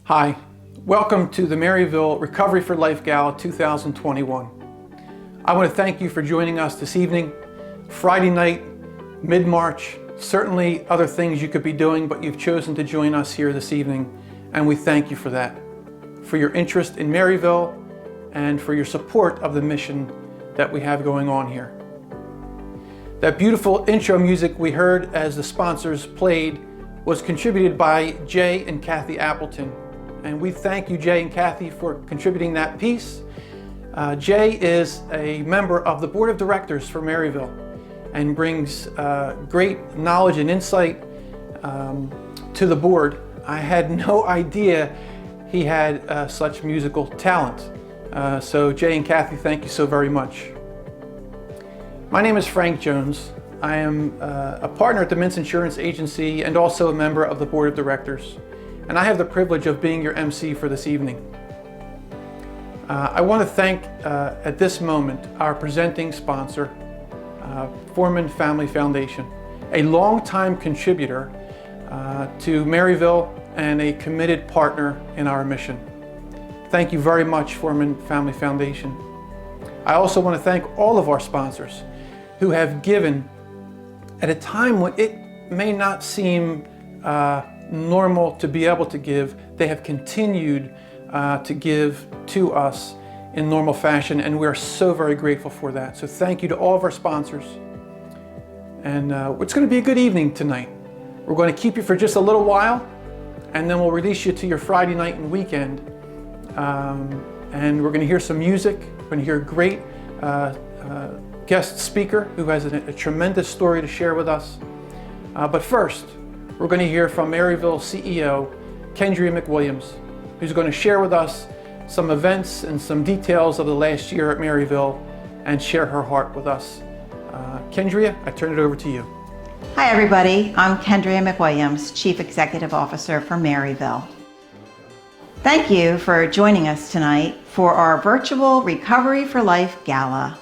Hi, welcome to the Maryville Recovery for Life Gala 2021. I want to thank you for joining us this evening, Friday night, mid-March. Certainly other things you could be doing, but you've chosen to join us here this evening, and we thank you for that, for your interest in Maryville, and for your support of the mission that we have going on here. That beautiful intro music we heard as the sponsors played was contributed by Jay and Kathy Appleton. And we thank you, Jay and Kathy, for contributing that piece. Jay is a member of the board of directors for Maryville and brings great knowledge and insight to the board. I had no idea he had such musical talent. So Jay and Kathy, thank you so very much. My name is Frank Jones. I am a partner at the Mintz Insurance Agency and also a member of the board of directors. And I have the privilege of being your MC for this evening. I want to thank, at this moment, our presenting sponsor, Foreman Family Foundation, a longtime contributor to Maryville and a committed partner in our mission. Thank you very much, Foreman Family Foundation. I also want to thank all of our sponsors who have given at a time when it may not seem normal to be able to give. They have continued to give to us in normal fashion, and we are so very grateful for that. So thank you to all of our sponsors. And it's going to be a good evening tonight. We're going to keep you for just a little while, and then we'll release you to your Friday night and weekend. And we're going to hear some music. We're going to hear a great guest speaker who has a tremendous story to share with us. But first, we're going to hear from Maryville CEO, Kendria McWilliams, who's going to share with us some events and some details of the last year at Maryville and share her heart with us. Kendria, I turn it over to you. Hi everybody, I'm Kendria McWilliams, Chief Executive Officer for Maryville. Thank you for joining us tonight for our virtual Recovery for Life Gala.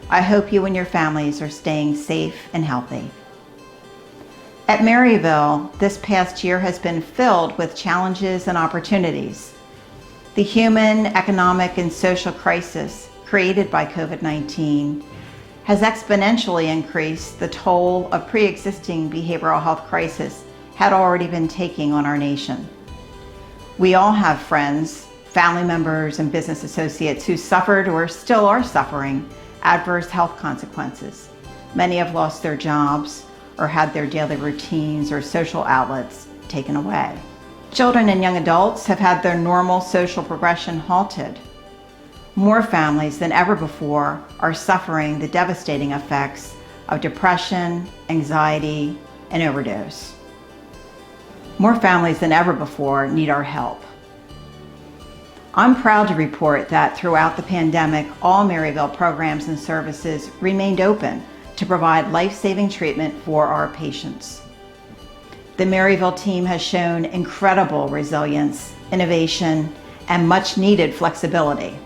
I hope you and your families are staying safe and healthy. At Maryville, this past year has been filled with challenges and opportunities. The human, economic, and social crisis created by COVID-19 has exponentially increased the toll a pre-existing behavioral health crisis had already been taking on our nation. We all have friends, family members, and business associates who suffered or still are suffering adverse health consequences. Many have lost their jobs or had their daily routines or social outlets taken away. Children and young adults have had their normal social progression halted. More families than ever before are suffering the devastating effects of depression, anxiety, and overdose. More families than ever before need our help. I'm proud to report that throughout the pandemic, all Maryville programs and services remained open to provide life-saving treatment for our patients. The Maryville team has shown incredible resilience, innovation, and much-needed flexibility.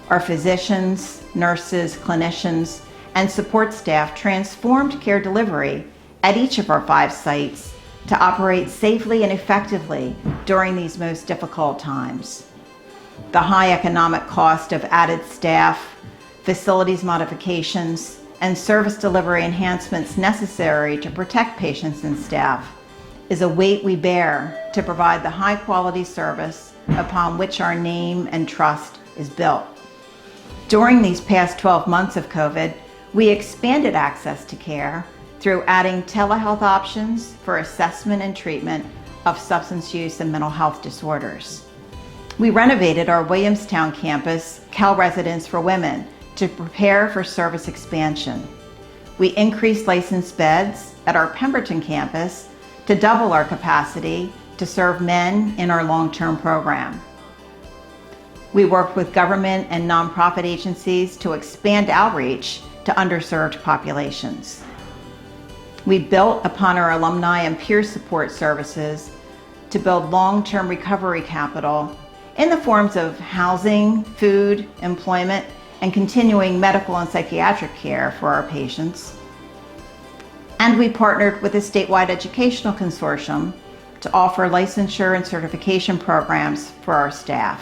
Our physicians, nurses, clinicians, and support staff transformed care delivery at each of our 5 sites to operate safely and effectively during these most difficult times. The high economic cost of added staff, facilities modifications, and service delivery enhancements necessary to protect patients and staff is a weight we bear to provide the high-quality service upon which our name and trust is built. During these past 12 months of COVID, we expanded access to care through adding telehealth options for assessment and treatment of substance use and mental health disorders. We renovated our Williamstown campus, Cal Residence for Women, to prepare for service expansion. We increased licensed beds at our Pemberton campus to double our capacity to serve men in our long-term program. We worked with government and nonprofit agencies to expand outreach to underserved populations. We built upon our alumni and peer support services to build long-term recovery capital in the forms of housing, food, employment, and continuing medical and psychiatric care for our patients. And we partnered with a statewide educational consortium to offer licensure and certification programs for our staff.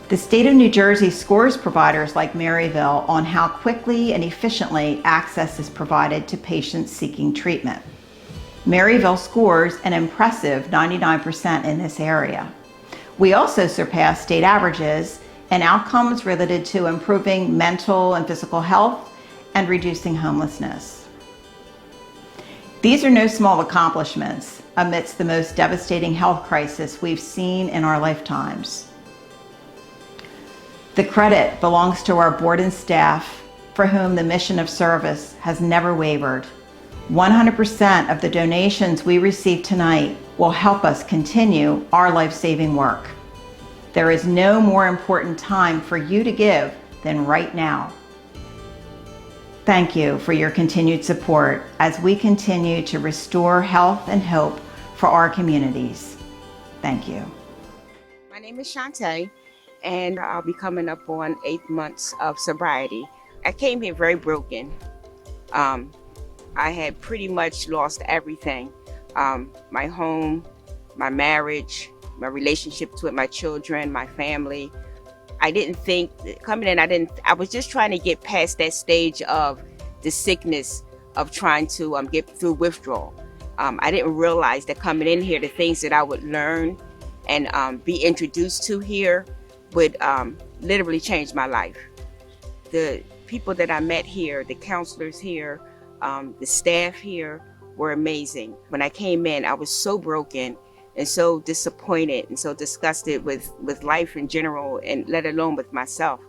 The state of New Jersey scores providers like Maryville on how quickly and efficiently access is provided to patients seeking treatment. Maryville scores an impressive 99% in this area. We also surpass state averages in outcomes related to improving mental and physical health and reducing homelessness. These are no small accomplishments amidst the most devastating health crisis we've seen in our lifetimes. The credit belongs to our board and staff, for whom the mission of service has never wavered. 100% of the donations we receive tonight will help us continue our life-saving work. There is no more important time for you to give than right now. Thank you for your continued support as we continue to restore health and hope for our communities. Thank you. My name is Shantae, and I'll be coming up on 8 months of sobriety. I came here very broken. I had pretty much lost everything. My home, my marriage, my relationships with my children, my family. I didn't think, coming in, I was just trying to get past that stage of the sickness of trying to get through withdrawal. I didn't realize that coming in here, the things that I would learn and be introduced to here would literally change my life. The people that I met here, the counselors here, the staff here were amazing. When I came in, I was so broken and so disappointed and so disgusted with life in general, and let alone with myself.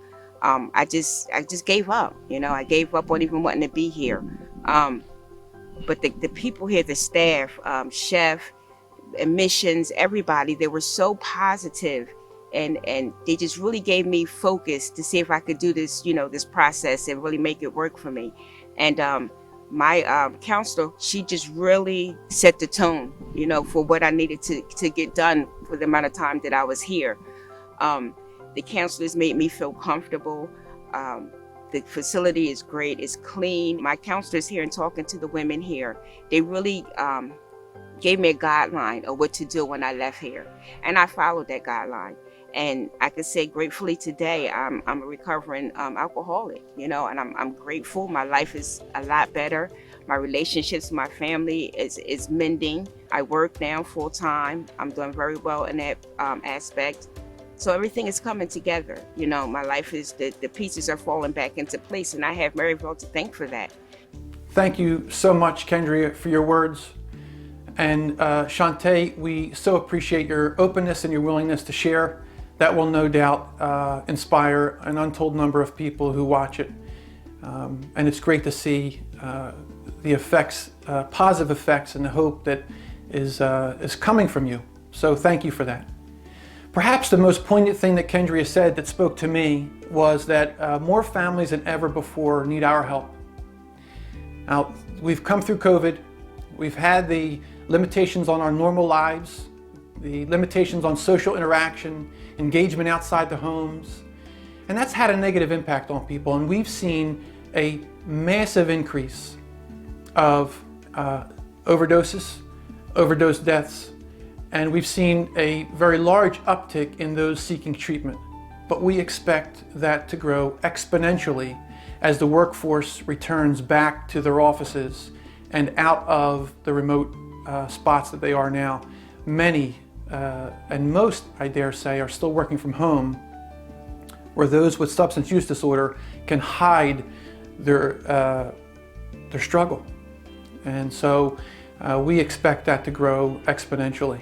I just gave up. I gave up on even wanting to be here. But the people here, the staff, chef, admissions, everybody, they were so positive. And they just really gave me focus to see if I could do this, this process and really make it work for me. And my counselor, she just really set the tone, for what I needed to get done for the amount of time that I was here. The counselors made me feel comfortable. The facility is great, it's clean. My counselors here and talking to the women here, they really gave me a guideline of what to do when I left here. And I followed that guideline. And I can say gratefully today, I'm a recovering alcoholic, and I'm grateful. My life is a lot better. My relationships with my family is mending. I work now full time. I'm doing very well in that aspect. So everything is coming together. My life is, the pieces are falling back into place, and I have Maryville to thank for that. Thank you so much, Kendria, for your words. And Shantae, we so appreciate your openness and your willingness to share. That will no doubt inspire an untold number of people who watch it. And it's great to see the effects, positive effects, and the hope that is coming from you. So thank you for that. Perhaps the most poignant thing that Kendria said that spoke to me was that more families than ever before need our help. Now, we've come through COVID. We've had the limitations on our normal lives, the limitations on social interaction, engagement outside the homes, and that's had a negative impact on people. And we've seen a massive increase of overdoses, overdose deaths, and we've seen a very large uptick in those seeking treatment. But we expect that to grow exponentially as the workforce returns back to their offices and out of the remote spots that they are now. Many and most, I dare say, are still working from home, where those with substance use disorder can hide their struggle. And so we expect that to grow exponentially.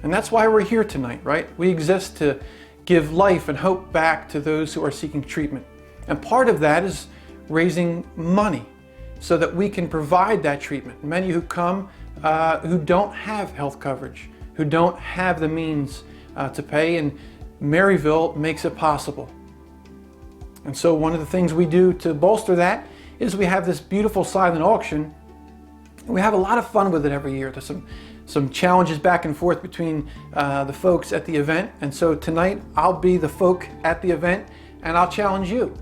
And that's why we're here tonight, right? We exist to give life and hope back to those who are seeking treatment. And part of that is raising money so that we can provide that treatment. Many who come who don't have health coverage, who don't have the means to pay, and Maryville makes it possible. And so one of the things we do to bolster that is we have this beautiful silent auction. We have a lot of fun with it every year. There's some challenges back and forth between the folks at the event. And so tonight I'll be the folk at the event, and I'll challenge you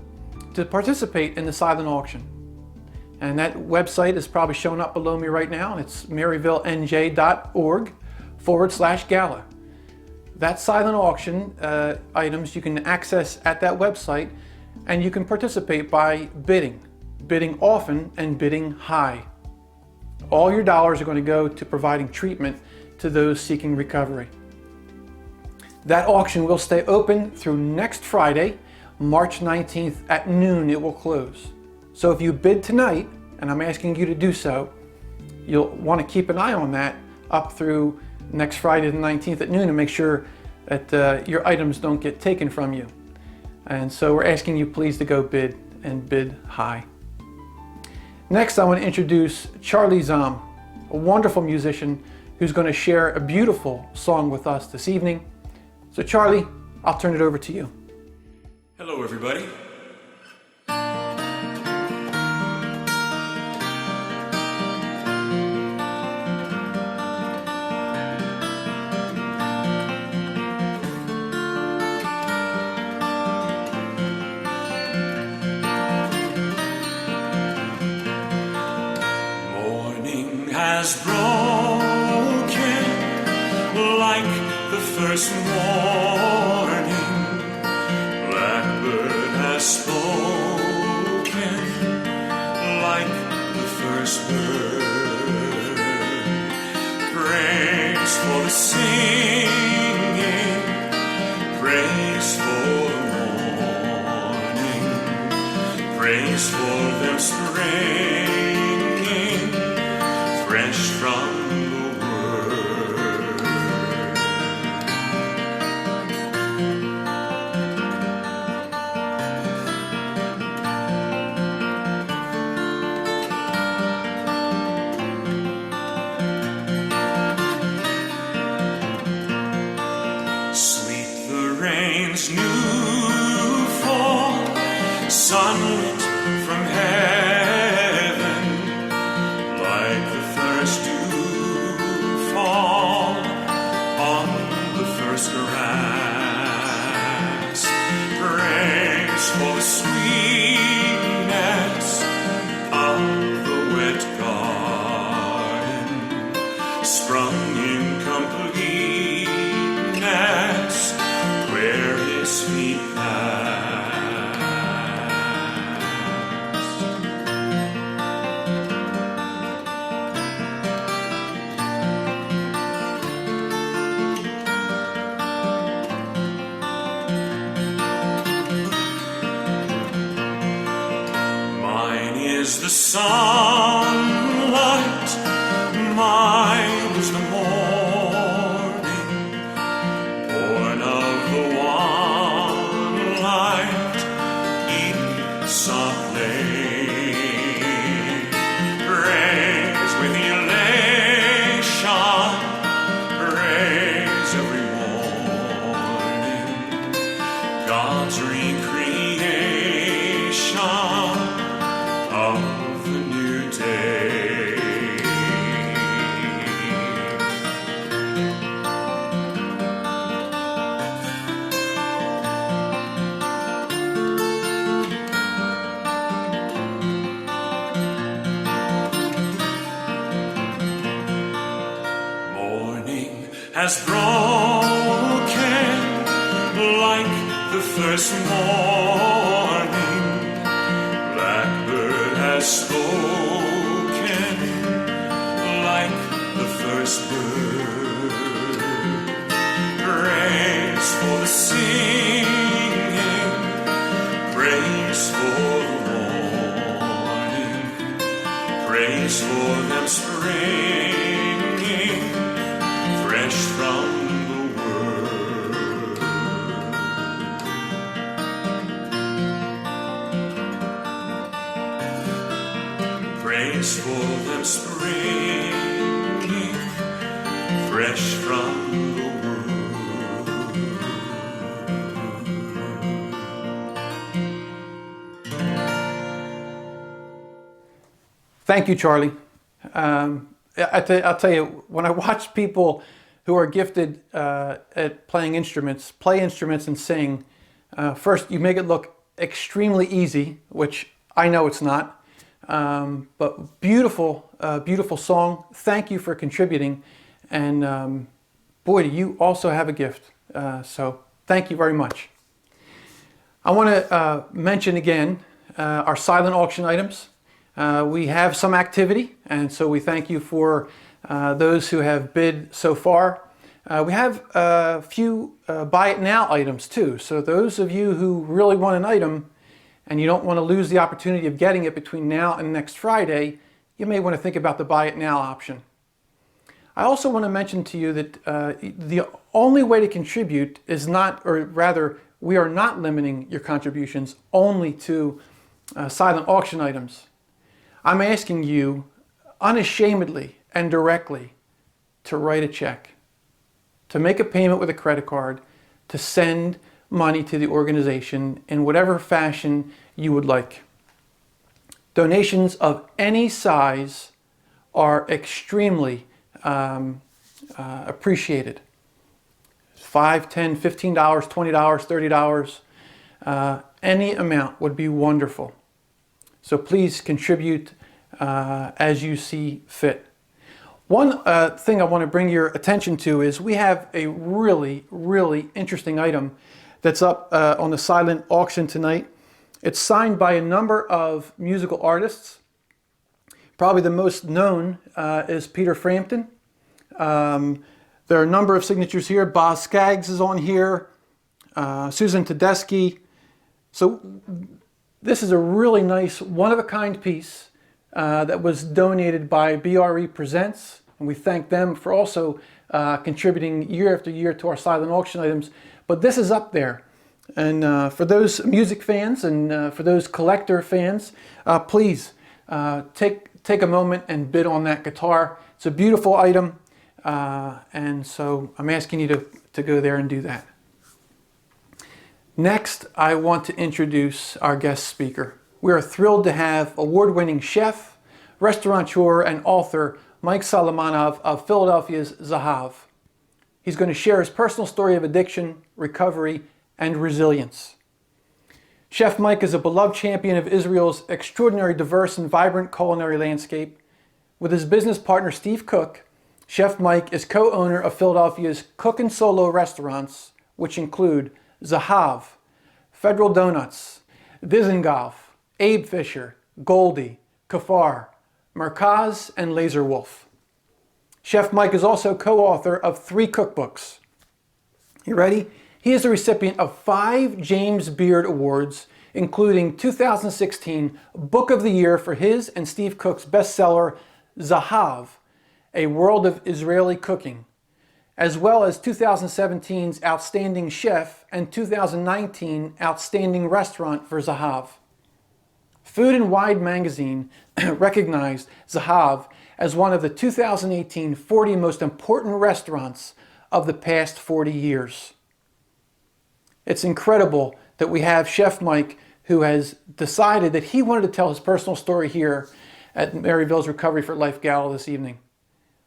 to participate in the silent auction. And that website is probably showing up below me right now, and it's maryvillenj.org/gala. That silent auction items you can access at that website, and you can participate by bidding often and bidding high. All your dollars are going to go to providing treatment to those seeking recovery. That auction will stay open through next Friday, March 19th at noon. It will close. So if you bid tonight, and I'm asking you to do so, you'll want to keep an eye on that up through next Friday the 19th at noon and make sure that your items don't get taken from you. And so we're asking you please to go bid and bid high. Next, I want to introduce Charlie Zahm, a wonderful musician who's going to share a beautiful song with us this evening. So Charlie, I'll turn it over to you. Hello, everybody. Morning has broken like the first morning. Blackbird has spoken like the first bird. Praise for the singing, praise for the morning, praise for them springing fresh from the word. Sweet the rain's new fall, sunlit from heaven, like the first dew fall on the first grass. Praise for the sweetness of the wet garden, sprung in completeness where his feet passed. Mine is the sunlight, mine is the morning, born of the one light, eaten softly. Praise with elation, praise every morning, God's recreation of the new day. Morning has broken like the first morning. Blackbird has spoken like the first bird. Praise for the singing, praise for the morning, praise for them springing fresh from the word. Praise for them springing fresh from the word. Thank you, Charlie. I'll tell you, when I watch people who are gifted at playing instruments, play instruments and sing, first you make it look extremely easy, which I know it's not. But beautiful, beautiful song. Thank you for contributing. And boy, do you also have a gift. So thank you very much. I want to mention again our silent auction items. We have some activity, and so we thank you for those who have bid so far. We have a few buy it now items too. So those of you who really want an item and you don't want to lose the opportunity of getting it between now and next Friday, you may want to think about the buy it now option. I also want to mention to you that the only way to contribute is not, or rather, we are not limiting your contributions only to silent auction items. I'm asking you unashamedly and directly to write a check, to make a payment with a credit card, to send money to the organization in whatever fashion you would like. Donations of any size are extremely appreciated. $5, $10, $15, $20, $30, any amount would be wonderful. So please contribute as you see fit. One thing I want to bring your attention to is we have a really, really interesting item that's up on the silent auction tonight. It's signed by a number of musical artists. Probably the most known is Peter Frampton. There are a number of signatures here. Boz Scaggs is on here, Susan Tedeschi. So this is a really nice, one-of-a-kind piece that was donated by BRE Presents, and we thank them for also contributing year after year to our silent auction items. But this is up there, and for those music fans and for those collector fans, please take a moment and bid on that guitar. It's a beautiful item, and so I'm asking you to go there and do that. Next, I want to introduce our guest speaker. We are thrilled to have award-winning chef, restaurateur, and author Mike Solomonov of Philadelphia's Zahav. He's going to share his personal story of addiction, recovery, and resilience. Chef Mike is a beloved champion of Israel's extraordinary, diverse, and vibrant culinary landscape. With his business partner Steve Cook, Chef Mike is co-owner of Philadelphia's Cook and Solo restaurants, which include Zahav, Federal Donuts, Dizengoff, Abe Fisher, Goldie, Kafar, Merkaz, and Laser Wolf. Chef Mike is also co-author of 3 cookbooks. You ready? He is the recipient of 5 James Beard Awards, including 2016 Book of the Year for his and Steve Cook's bestseller, Zahav, A World of Israeli Cooking, as well as 2017's Outstanding Chef and 2019 Outstanding Restaurant for Zahav. Food and Wine magazine recognized Zahav as one of the 2018 40 most important restaurants of the past 40 years. It's incredible that we have Chef Mike, who has decided that he wanted to tell his personal story here at Maryville's Recovery for Life Gala this evening.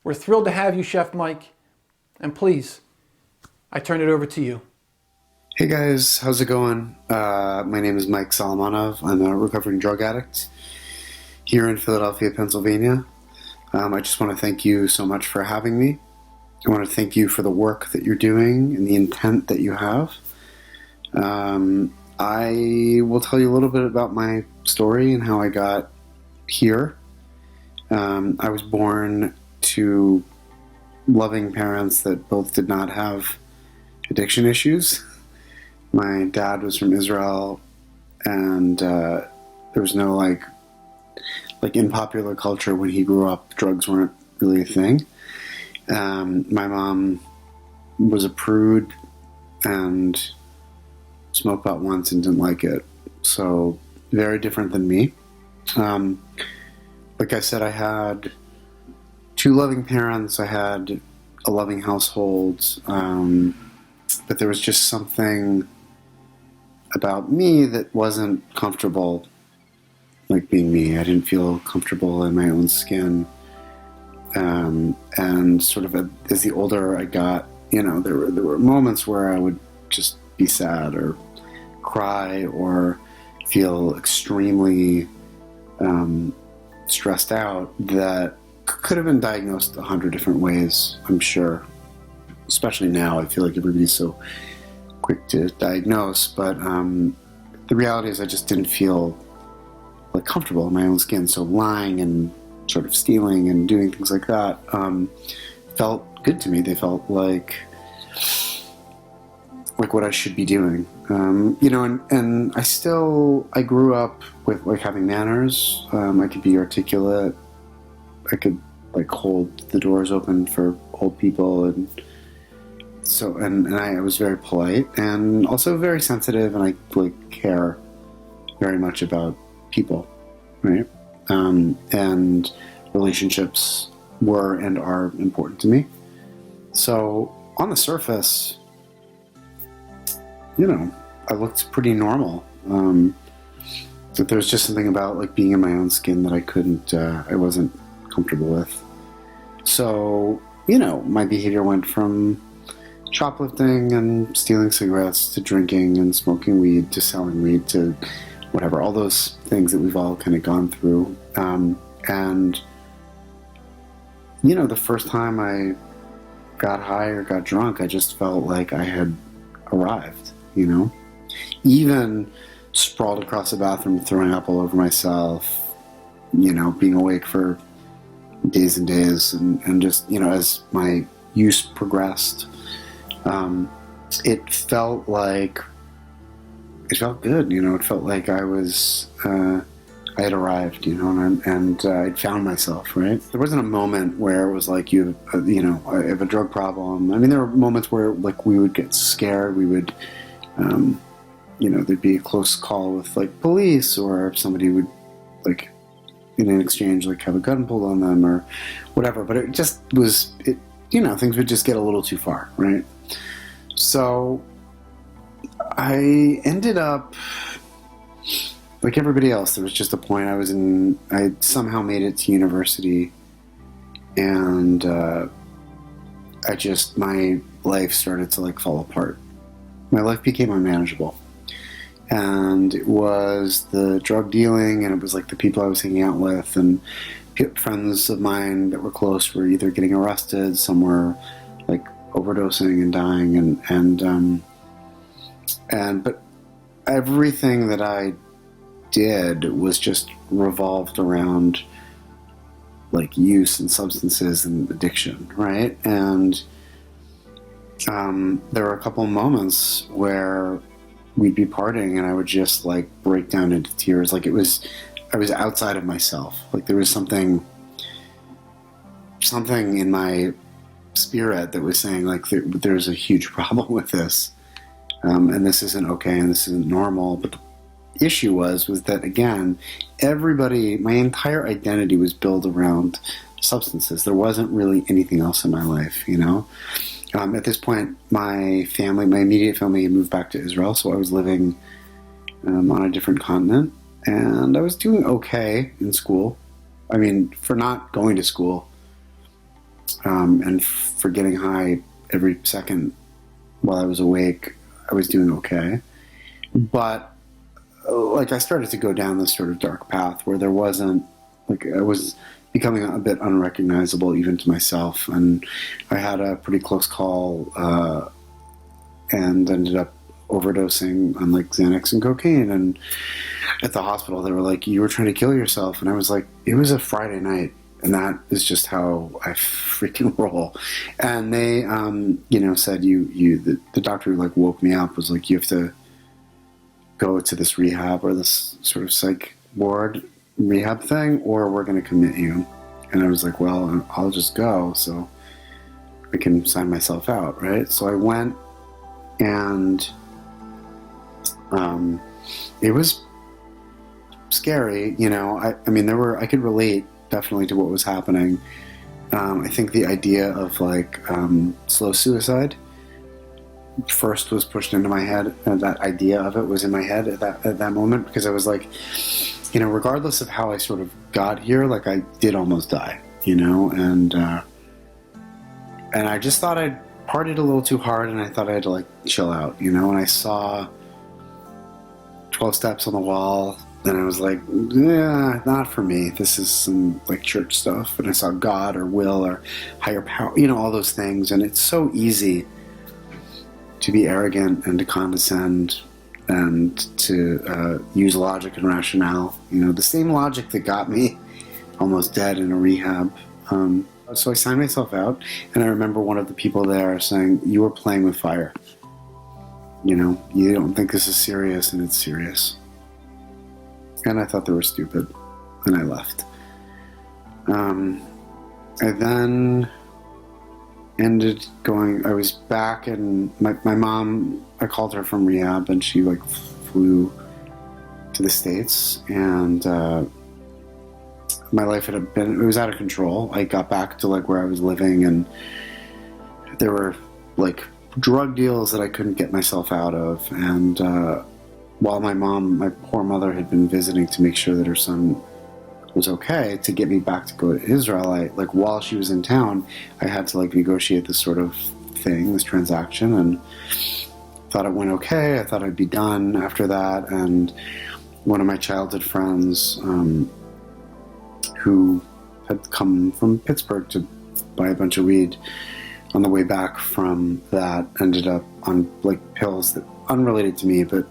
We're thrilled to have you, Chef Mike, and please, I turn it over to you. Hey guys, how's it going? My name is Mike Solomonov. I'm a recovering drug addict here in Philadelphia, Pennsylvania. I just want to thank you so much for having me. I want to thank you for the work that you're doing and the intent that you have. I will tell you a little bit about my story and how I got here. I was born to loving parents that both did not have addiction issues. My dad was from Israel, and there was no like in popular culture when he grew up, drugs weren't really a thing. My mom was a prude and smoked pot once and didn't like it. So very different than me. Like I said, I had 2 loving parents. I had a loving household. But there was just something about me that wasn't comfortable, like being me. I didn't feel comfortable in my own skin. And sort of as the older I got, there were moments where I would just be sad or cry or feel extremely stressed out that could have been diagnosed 100 different ways, I'm sure. Especially now, I feel like everybody's so quick to diagnose, but the reality is I just didn't feel like comfortable in my own skin. So lying and sort of stealing and doing things like that felt good to me. They felt like what I should be doing. And I grew up with like having manners. I could be articulate. I could like hold the doors open for old people, and I was very polite and also very sensitive, and I like care very much about people, right? And relationships were and are important to me. So on the surface, I looked pretty normal. But there was just something about like being in my own skin that I wasn't comfortable with. So, my behavior went from shoplifting and stealing cigarettes to drinking and smoking weed to selling weed to whatever, all those things that we've all kind of gone through. The first time I got high or got drunk, I just felt like I had arrived, Even sprawled across the bathroom, throwing up all over myself, being awake for days and days, and just, as my use progressed, it felt good, it felt like I had arrived, and I'd found myself, right? There wasn't a moment where it was like, I have a drug problem. I mean, there were moments where like we would get scared, we would, there'd be a close call with like police, or somebody would like in an exchange like have a gun pulled on them or whatever, but it just was, things would just get a little too far, right? So I ended up like everybody else. There was just a point I somehow made it to university, and my life started to like fall apart. My life became unmanageable. And it was the drug dealing, and it was like the people I was hanging out with, and friends of mine that were close were either getting arrested, some were like overdosing and dying, but everything that I did was just revolved around like use and substances and addiction, right? And there were a couple of moments where we'd be partying and I would just like break down into tears. Like I was outside of myself. Like there was something in my spirit that was saying like there's a huge problem with this, and this isn't okay, and this isn't normal. But the issue was that again, my entire identity was built around substances. There wasn't really anything else in my life, At this point, my immediate family had moved back to Israel, so I was living on a different continent, and I was doing okay in school. I mean, for not going to school, and for getting high every second while I was awake, I was doing okay. But like I started to go down this sort of dark path where there wasn't, like I was becoming a bit unrecognizable even to myself, and I had a pretty close call and ended up overdosing on like Xanax and cocaine. And at the hospital they were like, "You were trying to kill yourself," and I was like, "It was a Friday night, and that is just how I freaking roll." And they said the doctor who like woke me up was like, "You have to go to this rehab or this sort of psych ward rehab thing, or we're going to commit you." And I was like, "Well, I'll just go so I can sign myself out," right? So I went, and it was scary, I could relate definitely to what was happening. I think the idea of like slow suicide first was pushed into my head, and that idea of it was in my head at that moment, because I was like, regardless of how I sort of got here, like I did almost die, and I just thought I'd partied a little too hard, and I thought I had to like chill out, and I saw 12 Steps on the Wall And I was like, yeah, not for me. This is some like church stuff. And I saw God or will or higher power, all those things. And it's so easy to be arrogant and to condescend and to use logic and rationale. The same logic that got me almost dead in a rehab. So I signed myself out, and I remember one of the people there saying, "You were playing with fire. You don't think this is serious, and it's serious." And I thought they were stupid, and I left. I then ended going, I was back, and my mom, I called her from rehab, and she flew to the States, and my life it was out of control. I got back to where I was living, and there were drug deals that I couldn't get myself out of. And while my poor mother had been visiting to make sure that her son was okay, to get me back to go to Israel, while she was in town, I had to negotiate this sort of thing, this transaction, and thought it went okay. I thought I'd be done after that. And one of my childhood friends, who had come from Pittsburgh to buy a bunch of weed, on the way back from that ended up on pills that unrelated to me, but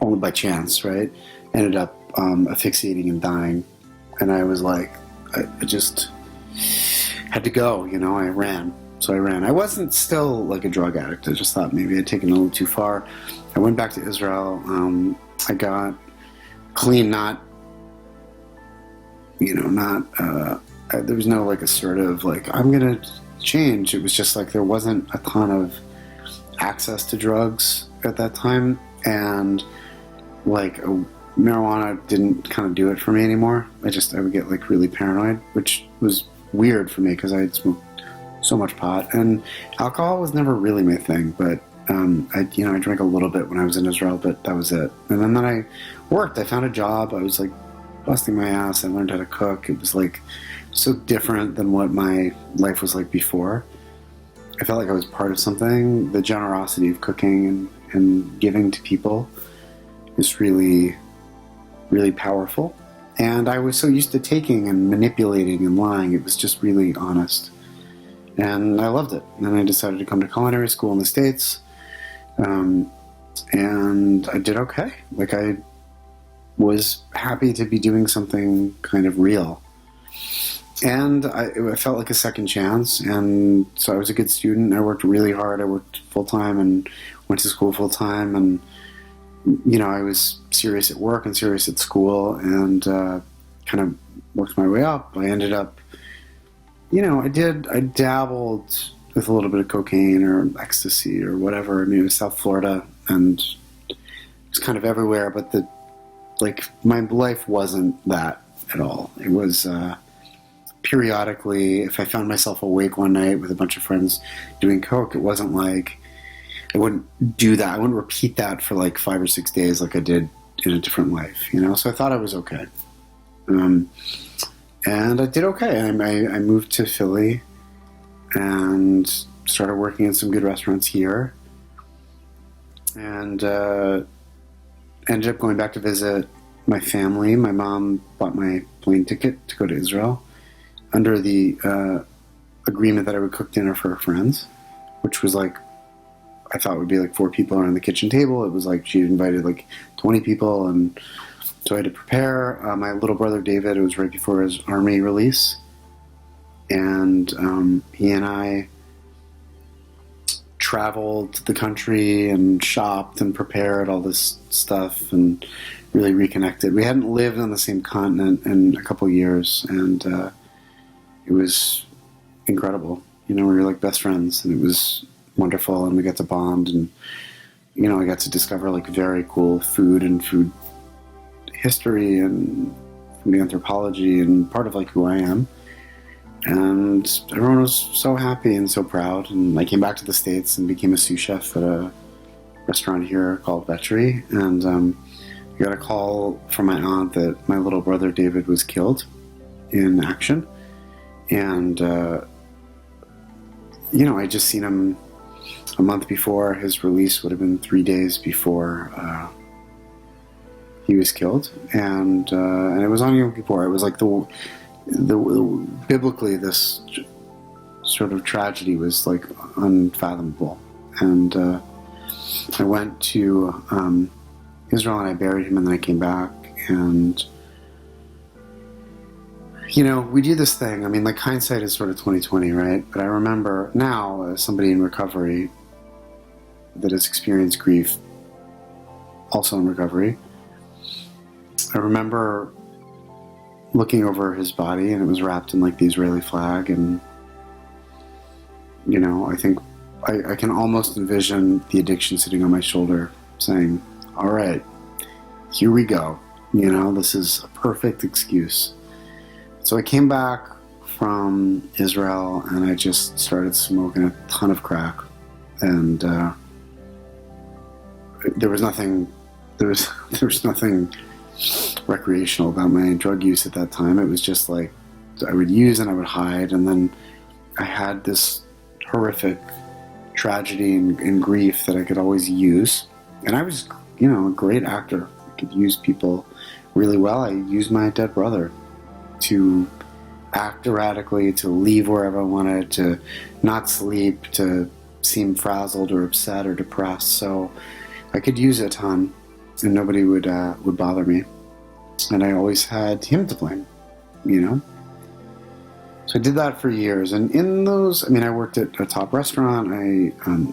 only by chance, right? Ended up asphyxiating and dying. And I was I just had to go, I ran. So I ran. I wasn't still a drug addict. I just thought maybe I'd taken it a little too far. I went back to Israel. I got clean, there was no assertive I'm gonna change. It was just there wasn't a ton of access to drugs at that time, and marijuana didn't kind of do it for me anymore. I would get really paranoid, which was weird for me because I had smoked so much pot, and alcohol was never really my thing. But I drank a little bit when I was in Israel, but that was it. And then I worked. I found a job. I was busting my ass. I learned how to cook. It was so different than what my life was like before. I felt I was part of something. The generosity of cooking and giving to people is really, really powerful. And I was so used to taking and manipulating and lying. It was just really honest. And I loved it. And I decided to come to culinary school in the States. And I did okay. I was happy to be doing something kind of real. And I felt like a second chance. And so I was a good student. I worked really hard. I worked full-time and went to school full-time. And, I was serious at work and serious at school, and kind of worked my way up. I ended up, I dabbled with a little bit of cocaine or ecstasy or whatever. It was South Florida, and it was kind of everywhere, but my life wasn't that at all. It was periodically, if I found myself awake one night with a bunch of friends doing coke, it wasn't I wouldn't do that. I wouldn't repeat that for 5 or 6 days like I did in a different life, So I thought I was okay. And I did okay. I moved to Philly and started working in some good restaurants here. And ended up going back to visit my family. My mom bought my plane ticket to go to Israel under the agreement that I would cook dinner for her friends, which was I thought would be 4 people around the kitchen table. It was she invited 20 people, and so I had to prepare. My little brother David, it was right before his army release, and he and I traveled the country and shopped and prepared all this stuff and really reconnected. We hadn't lived on the same continent in a couple years, and it was incredible. We were best friends, and it was wonderful, and we got to bond, and I got to discover very cool food and food history and food anthropology and part of who I am. And everyone was so happy and so proud. And I came back to the States and became a sous chef at a restaurant here called Vetchery. And I got a call from my aunt that my little brother David was killed in action. And I just seen him a month before. His release would have been 3 days before he was killed, and it was on Yom Kippur. It was like the biblically, this sort of tragedy was like unfathomable. And I went to Israel and I buried him, and then I came back, and we do this thing. I mean, like, hindsight is sort of 2020, right? But I remember now, as somebody in recovery that has experienced grief, also in recovery, I remember looking over his body, and it was wrapped in like the Israeli flag, and I think I can almost envision the addiction sitting on my shoulder saying, all right, here we go. This is a perfect excuse. So I came back from Israel, and I just started smoking a ton of crack, and there was nothing recreational about my drug use at that time. It was just like I would use and I would hide, and then I had this horrific tragedy and grief that I could always use. And I was, a great actor. I could use people really well. I used my dead brother to act erratically, to leave wherever I wanted, to not sleep, to seem frazzled or upset or depressed. So I could use it a ton, and nobody would bother me. And I always had him to blame, So I did that for years. And in those, I worked at a top restaurant. I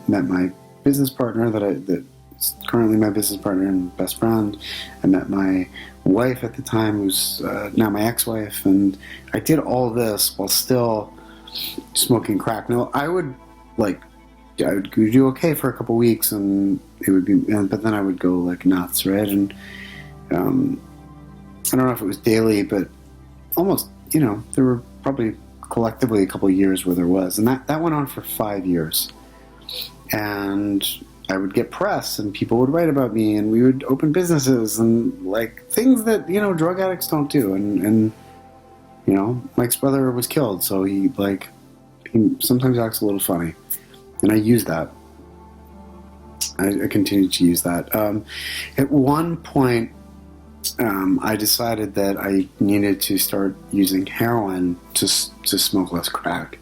met my business partner that's currently my business partner and best friend. I met my wife at the time, who's now my ex-wife. And I did all this while still smoking crack. Now, I would do okay for a couple weeks, and it would be, but then I would go like nuts, right? And I don't know if it was daily, but almost, there were probably collectively a couple of years where there was, and that went on for 5 years. And I would get press, and people would write about me, and we would open businesses, and like things that drug addicts don't do. And Mike's brother was killed, so he sometimes acts a little funny, and I use that. I continued to use that. At one point, I decided that I needed to start using heroin to smoke less crack,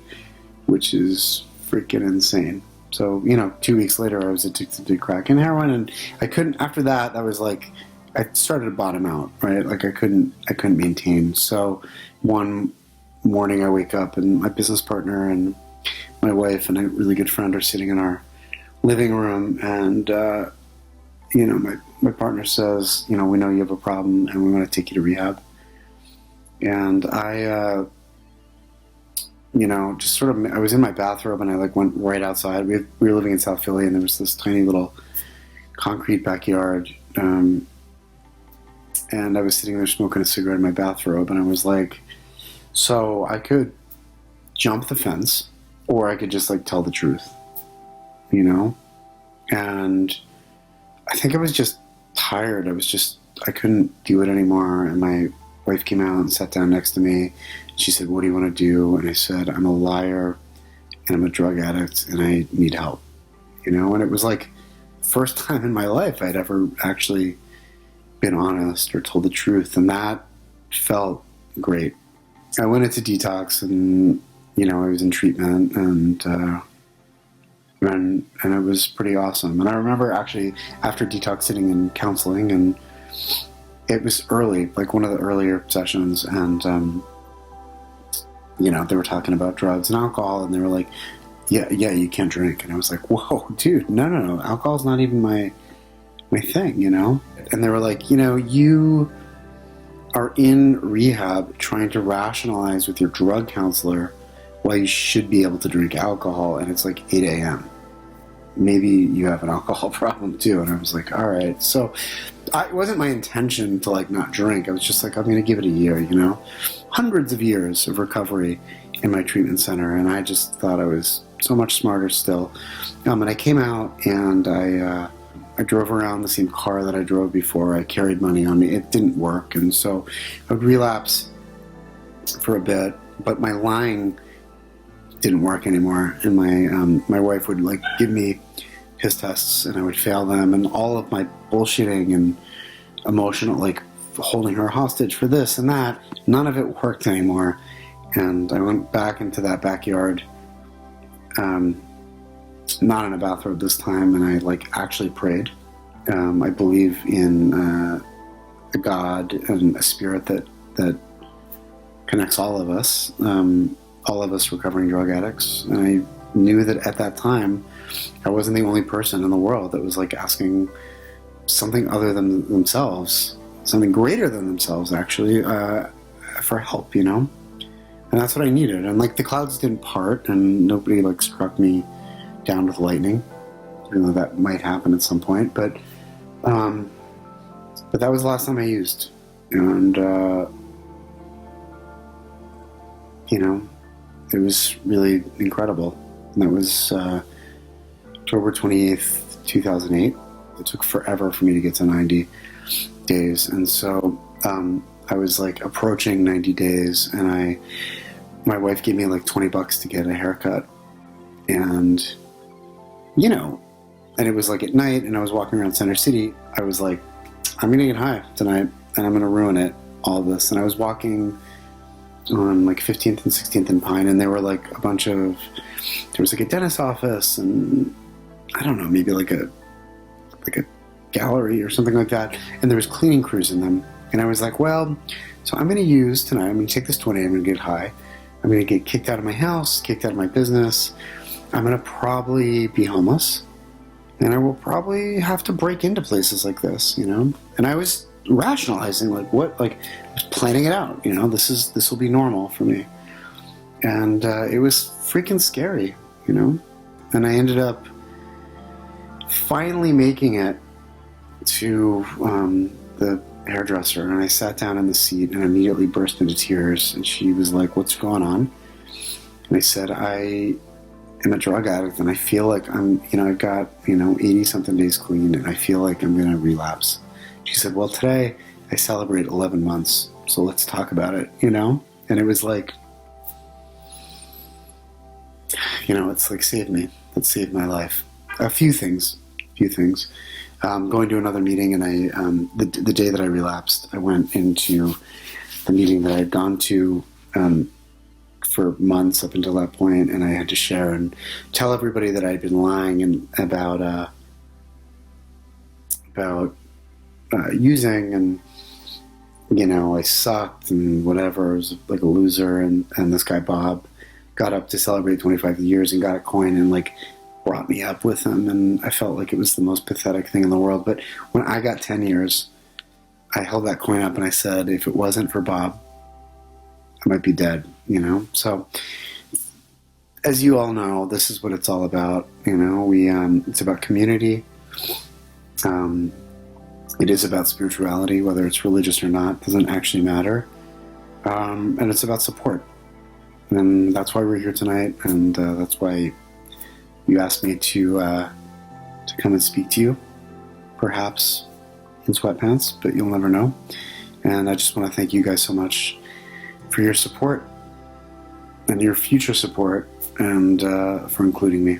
which is freaking insane. So, 2 weeks later, I was addicted to crack and heroin, and I couldn't. After that, I was like, I started to bottom out, right? Like I couldn't maintain. So, one morning, I wake up, and my business partner and my wife and a really good friend are sitting in our living room, and my partner says, we know you have a problem, and we want to take you to rehab. And I just sort of, I was in my bathrobe, and I went right outside. We were living in South Philly, and there was this tiny little concrete backyard, and I was sitting there smoking a cigarette in my bathrobe, and I was like, so I could jump the fence, or I could just tell the truth, and I think I was just tired. I couldn't do it anymore. And my wife came out and sat down next to me. She said, what do you want to do? And I said, I'm a liar, and I'm a drug addict, and I need help, and it was like first time in my life I'd ever actually been honest or told the truth. And that felt great. I went into detox, and, I was in treatment, and it was pretty awesome. And I remember actually after detox sitting in counseling, and it was early, like one of the earlier sessions, and they were talking about drugs and alcohol, and they were like, yeah, you can't drink. And I was like, whoa, dude, no, alcohol's not even my thing, And they were like, you are in rehab trying to rationalize with your drug counselor why you should be able to drink alcohol, and it's like 8 a.m. Maybe you have an alcohol problem too. And I was like, all right. So it wasn't my intention to not drink. I was just like, I'm going to give it a year, hundreds of years of recovery in my treatment center. And I just thought I was so much smarter still. And I came out, and I drove around the same car that I drove before. I carried money on me. It didn't work. And so I would relapse for a bit, but my lying didn't work anymore. And my wife would give me piss tests, and I would fail them, and all of my bullshitting and emotional, like holding her hostage for this and that. None of it worked anymore. And I went back into that backyard, not in a bathrobe this time, and I like actually prayed. I believe in a God and a spirit that connects all of us recovering drug addicts. And I knew that at that time, I wasn't the only person in the world that was like asking something other than themselves, something greater than themselves, actually, for help, you know? And that's what I needed. And like the clouds didn't part and nobody like struck me down with lightning, even though that might happen at some point. But that was the last time I used. And, you know, it was really incredible. And that was October 28th, 2008. It took forever for me to get to 90 days. And so I was like approaching 90 days, and my wife gave me like $20 to get a haircut. And, you know, and it was like at night, and I was walking around Center City. I was like, I'm going to get high tonight, and I'm going to ruin it, all of this. And I was walking on like 15th and 16th and Pine, and there were like a bunch of, there was like a dentist's office, and I don't know, maybe like a gallery or something like that, and there was cleaning crews in them. And I was like, well, so I'm going to use tonight, I'm going to take this 20, I'm going to get high, I'm going to get kicked out of my house, kicked out of my business, I'm going to probably be homeless, and I will probably have to break into places like this, you know? And I was rationalizing, like, what, like, I was planning it out, you know, this will be normal for me. And it was freaking scary, you know? And I ended up finally making it to the hairdresser, and I sat down in the seat and immediately burst into tears. And she was like, what's going on? And I said, I am a drug addict, and I feel like I'm, you know, I've got, you know, 80 something days clean, and I feel like I'm going to relapse. She said, well, today I celebrate 11 months, so let's talk about it, you know? And it was like, you know, it's like saved me. It saved my life. A few things. Going to another meeting, and I, the day that I relapsed, I went into the meeting that I had gone to for months up until that point, and I had to share and tell everybody that I'd been lying about using, and, you know, I sucked and whatever, I was like a loser, and this guy Bob got up to celebrate 25 years and got a coin and like brought me up with him, and I felt like it was the most pathetic thing in the world. But when I got 10 years, I held that coin up and I said, if it wasn't for Bob, I might be dead, you know? So, as you all know, this is what it's all about, you know? It's about community. It is about spirituality, whether it's religious or not, doesn't actually matter. And it's about support. And that's why we're here tonight, and that's why you asked me to come and speak to you, perhaps in sweatpants, but you'll never know. And I just want to thank you guys so much for your support and your future support, and for including me.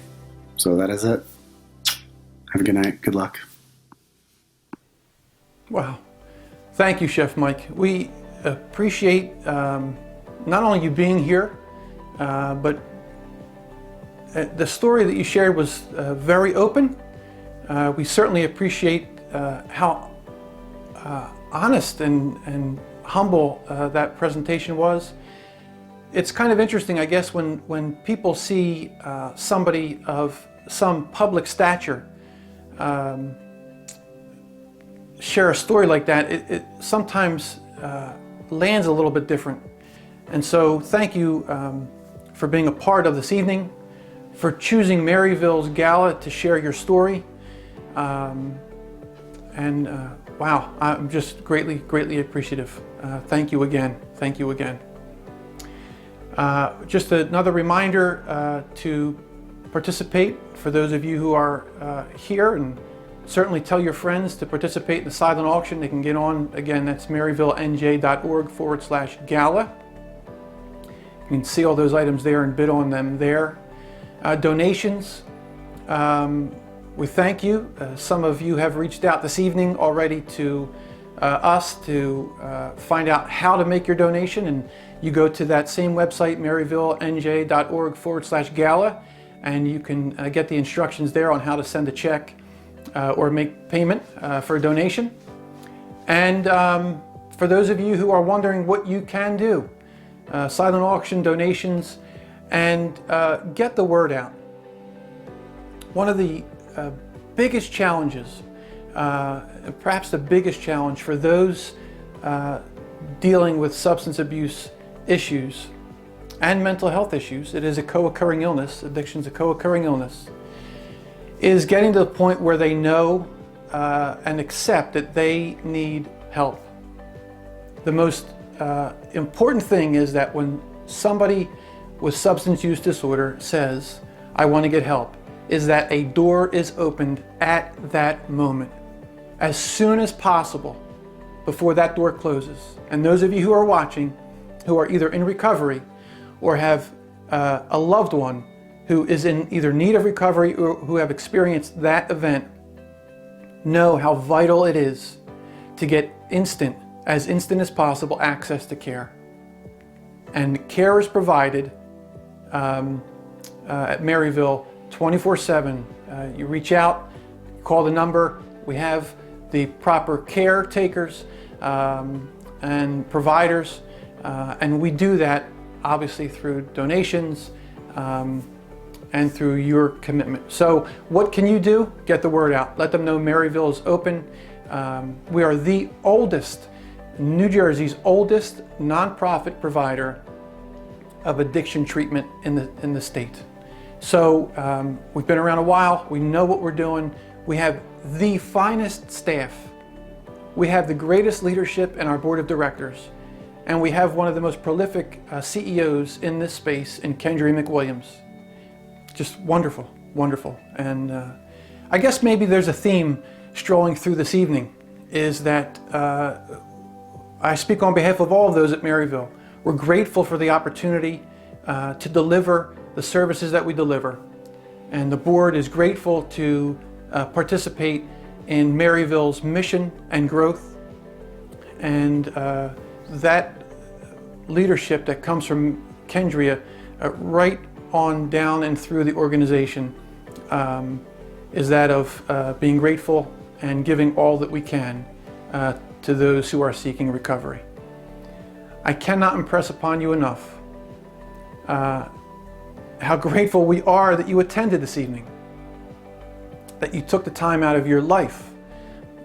So that is it. Have a good night. Good luck. Wow. Thank you, Chef Mike. We appreciate not only you being here, but the story that you shared was very open. We certainly appreciate how honest and humble that presentation was. It's kind of interesting, I guess, when people see somebody of some public stature share a story like that, it sometimes lands a little bit different. And so thank you for being a part of this evening, for choosing Maryville's Gala to share your story. Wow, I'm just greatly appreciative. Thank you again. Thank you again. Just another reminder to participate for those of you who are here, and certainly tell your friends to participate in the silent auction. They can get on, again, that's maryvillenj.org/gala. You can see all those items there and bid on them there. Donations, we thank you. Some of you have reached out this evening already to us to find out how to make your donation, and you go to that same website, maryvillenj.org/gala, and you can get the instructions there on how to send a check or make payment for a donation. And for those of you who are wondering what you can do, silent auction, donations, and get the word out. One of the biggest challenges, perhaps the biggest challenge for those dealing with substance abuse issues and mental health issues, it is a co-occurring illness, addiction is a co-occurring illness, is getting to the point where they know and accept that they need help. The most important thing is that when somebody with substance use disorder says, I want to get help, is that a door is opened at that moment, as soon as possible, before that door closes. And those of you who are watching, who are either in recovery or have a loved one who is in either need of recovery or who have experienced that event, know how vital it is to get instant as possible, access to care. And care is provided at Maryville 24/7. You reach out, call the number. We have the proper caretakers and providers, and we do that obviously through donations and through your commitment. So what can you do? Get the word out. Let them know Maryville is open. We are the oldest, New Jersey's oldest nonprofit provider of addiction treatment in the state. So we've been around a while. We know what we're doing. We have the finest staff. We have the greatest leadership in our board of directors. And we have one of the most prolific CEOs in this space in Kendra McWilliams. Just wonderful, wonderful. And I guess maybe there's a theme strolling through this evening, is that I speak on behalf of all of those at Maryville. We're grateful for the opportunity to deliver the services that we deliver. And the board is grateful to participate in Maryville's mission and growth. And that leadership that comes from Kendria right on down and through the organization is that of being grateful and giving all that we can to those who are seeking recovery. I cannot impress upon you enough how grateful we are that you attended this evening, that you took the time out of your life,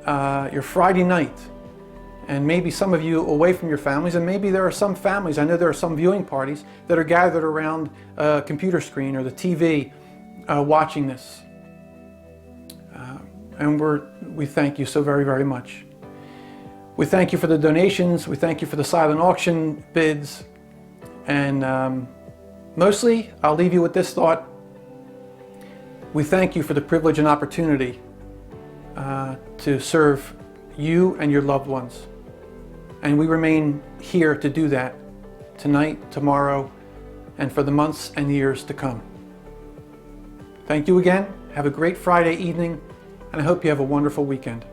your Friday night, and maybe some of you away from your families, and maybe there are some families, I know there are some viewing parties that are gathered around a computer screen or the TV watching this. And we thank you so very, very much. We thank you for the donations, we thank you for the silent auction bids, and mostly, I'll leave you with this thought. We thank you for the privilege and opportunity to serve you and your loved ones. And we remain here to do that tonight, tomorrow, and for the months and years to come. Thank you again. Have a great Friday evening, and I hope you have a wonderful weekend.